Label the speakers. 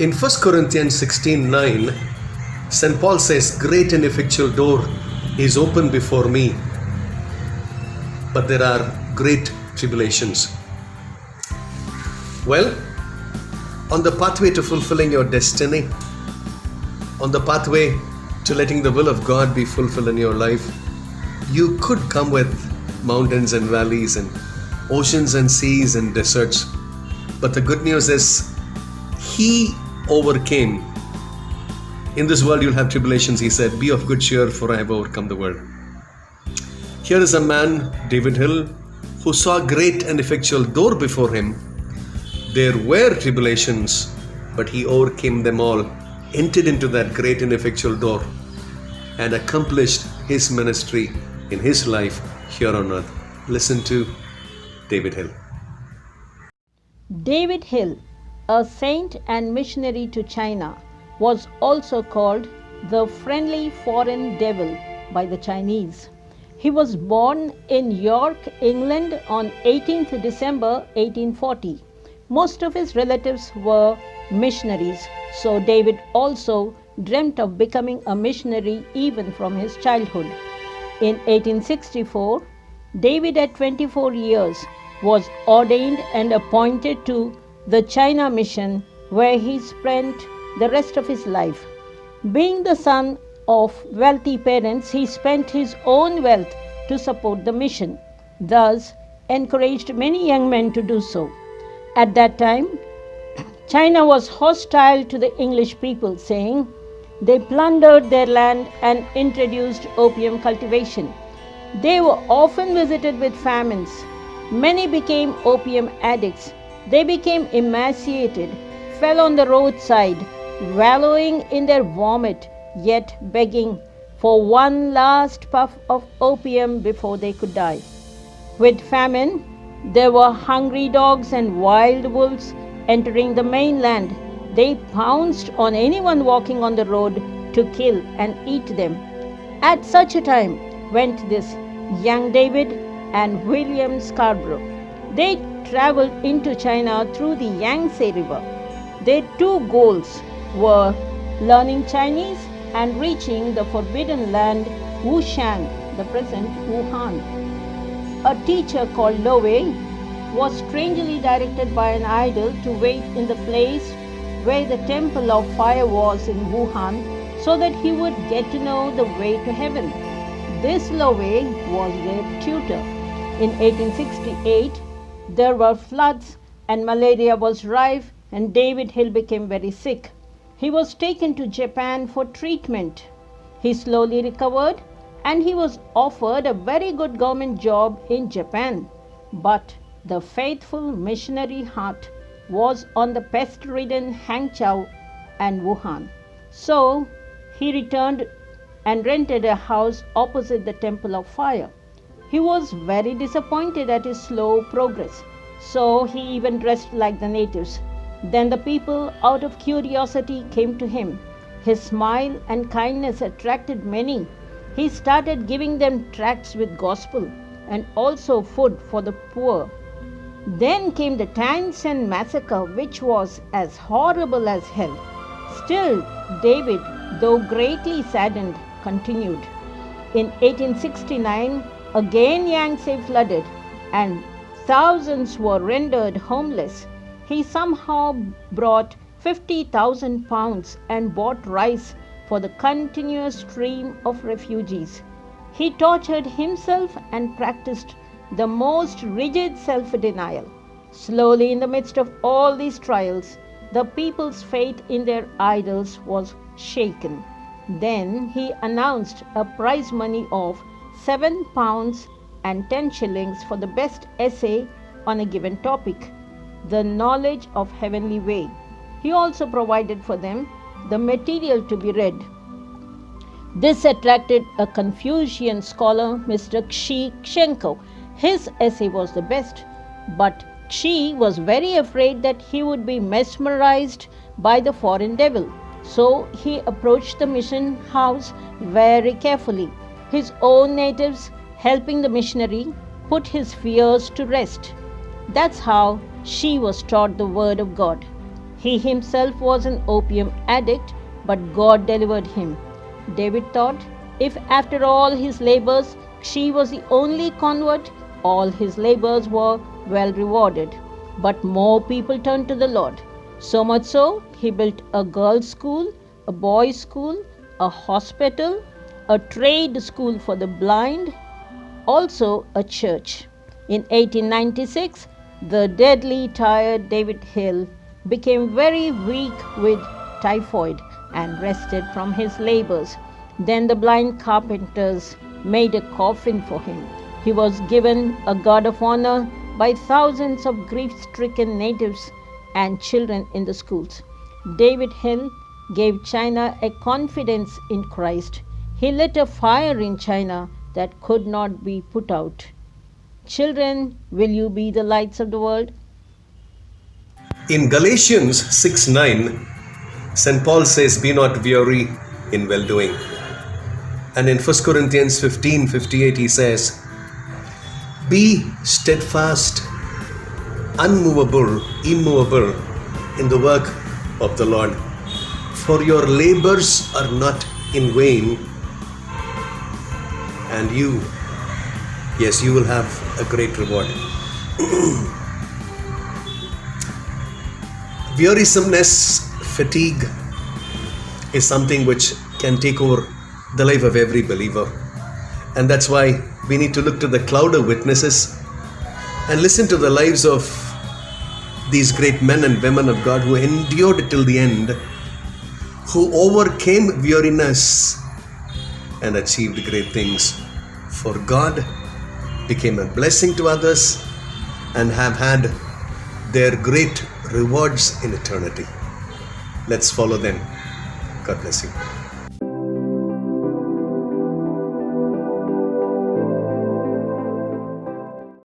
Speaker 1: In 1 Corinthians 16:9, St. Paul says, "Great and effectual door is open before me, but there are great tribulations." Well, on the pathway to fulfilling your destiny, on the pathway to letting the will of God be fulfilled in your life, you could come with mountains and valleys and oceans and seas and deserts. But the good news is, He overcame. In this world you'll have tribulations, He said. Be of good cheer, for I have overcome the world. Here is a man, David Hill, who saw a great and effectual door before him. There were tribulations, but he overcame them all, entered into that great and effectual door, and accomplished his ministry in his life here on earth. Listen to David Hill.
Speaker 2: David Hill, a saint and missionary to China, was also called the friendly foreign devil by the Chinese. He was born in York, England on 18th December 1840. Most of his relatives were missionaries, so David also dreamt of becoming a missionary even from his childhood. In 1864, David, at 24 years, was ordained and appointed to the China Mission, where he spent the rest of his life. Being the son of wealthy parents, he spent his own wealth to support the mission, thus encouraged many young men to do so. At that time, China was hostile to the English people, saying they plundered their land and introduced opium cultivation. They were often visited with famines. Many became opium addicts. They became emaciated, fell on the roadside, wallowing in their vomit, yet begging for one last puff of opium before they could die. With famine, there were hungry dogs and wild wolves entering the mainland. They pounced on anyone walking on the road to kill and eat them. At such a time went this young David and William Scarborough. They traveled into China through the Yangtze River. Their two goals were learning Chinese and reaching the forbidden land Wushan, the present Wuhan. A teacher called Lo Wei was strangely directed by an idol to wait in the place where the temple of fire was in Wuhan, so that he would get to know the way to heaven. This Lo Wei was their tutor. In 1868, there were floods and malaria was rife, and David Hill became very sick. He was taken to Japan for treatment. He slowly recovered, and he was offered a very good government job in Japan. But the faithful missionary heart was on the pest-ridden Hangzhou and Wuhan. So he returned and rented a house opposite the Temple of Fire. He was very disappointed at his slow progress, so he even dressed like the natives. Then the people, out of curiosity, came to him. His smile and kindness attracted many. He started giving them tracts with gospel and also food for the poor. Then came the Tianjin massacre, which was as horrible as hell. Still, David, though greatly saddened, continued. In 1869, again Yangtze flooded, and thousands were rendered homeless. He somehow brought 50,000 pounds and bought rice for the continuous stream of refugees. He tortured himself and practiced the most rigid self-denial. Slowly, in the midst of all these trials, the people's faith in their idols was shaken. Then he announced a prize money of 7 pounds and 10 shillings for the best essay on a given topic, the knowledge of heavenly way. He also provided for them the material to be read. This attracted a Confucian scholar, Mr. Xi Shenko. His essay was the best, but Xi was very afraid that he would be mesmerized by the foreign devil. So he approached the mission house very carefully. His own natives, helping the missionary, put his fears to rest. That's how Xi was taught the word of God. He himself was an opium addict, but God delivered him. David thought, if after all his labors she was the only convert, all his labors were well rewarded. But more people turned to the Lord. So much so, he built a girls' school, a boys' school, a hospital, a trade school for the blind, also a church. In 1896, the deadly tired David Hill became very weak with typhoid and rested from his labors. Then the blind carpenters made a coffin for him. He was given a guard of honor by thousands of grief-stricken natives and children in the schools. David Hill gave China a confidence in Christ. He lit a fire in China that could not be put out. Children, will you be the lights of the world?
Speaker 1: In Galatians 6:9, St. Paul says, "Be not weary in well doing." And in 1 Corinthians 15:58, he says, "Be steadfast, unmovable, immovable in the work of the Lord, for your labors are not in vain, and you will have a great reward." Wearisomeness, fatigue is something which can take over the life of every believer. And that's why we need to look to the cloud of witnesses and listen to the lives of these great men and women of God who endured till the end, who overcame weariness and achieved great things. For God became a blessing to others and have had their great rewards in eternity. Let's follow them. God bless you.